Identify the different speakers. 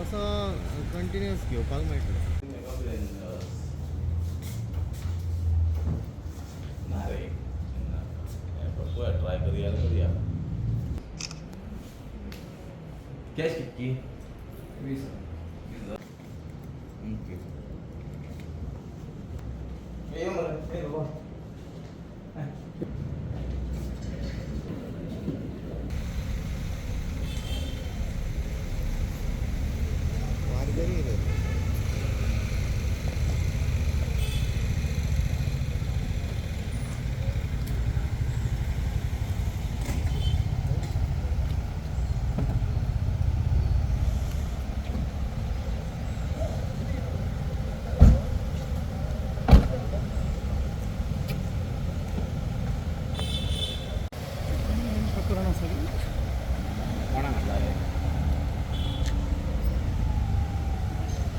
Speaker 1: असं कंटिन्युअस घेवपाक मेळटा.
Speaker 2: ना रे पळय ट्राय करूया. कॅश कितकी?
Speaker 3: 20.
Speaker 2: ओके. ये मरे, ये बाबा.